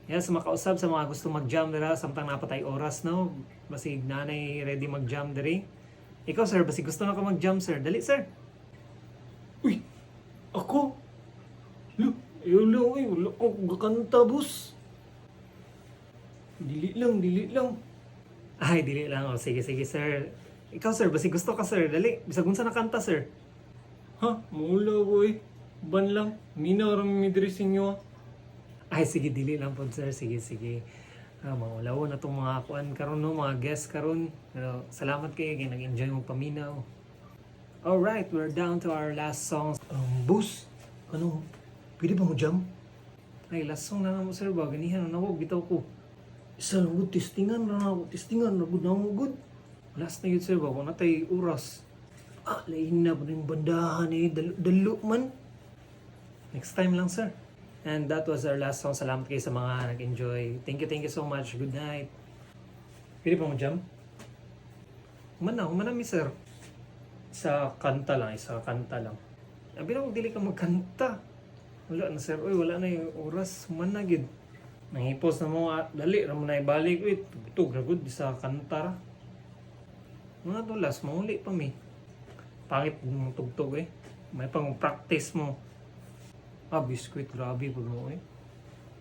Yes, makausap sa mga gusto mag-jam dira samtang napatay oras no. Basig nanay ready mag-jam diri. Ikaw sir, basig gusto na ka mag-jam sir. Dali sir. Uy, ako? Lo, wala akong gakanta, boss. Dili lang. Ay, dili lang. O, sige, sige, sir. Ikaw, sir, basi gusto ka, sir. Dali. Bisag unsa na kanta, sir. Ha? Mula, boy. Ban lang. Mina, rami midri sinyo. Ay, sige, dili lang po, sir. Sige, sige. Maulaw na itong mga kuan karon no, mga guests karon. Pero salamat kayo, kaya nag-enjoy mo paminaw. Alright, we're down to our last song. Boss, ano, pwede ba mo jam? Ay, last song na mo, sir. Ba, ganihan na ako, bitaw ko. Isa lang good, testingan na ako. Testingan na good na ako good. Last na yun, sir. Ba, kung natay oras. Lain na po yung bandahan eh. Dalo man. Next time lang, sir. And that was our last song. Salamat kayo sa mga nag-enjoy. Thank you so much. Good night. Pwede pa mo jam? Humana mi, sir. Isa kanta lang. Abi na dili ka magkanta. Wala na, sir. Uy, wala na yung oras. Humana gid. Nangipos na mo. Dali, ramon na ibalik. Uy, tugtog na good. Bisa kanta ra. Mga to last, mauli pa mi. Pangit mo tugtog eh. May pang practice mo. Biskuit, grabe po mo eh.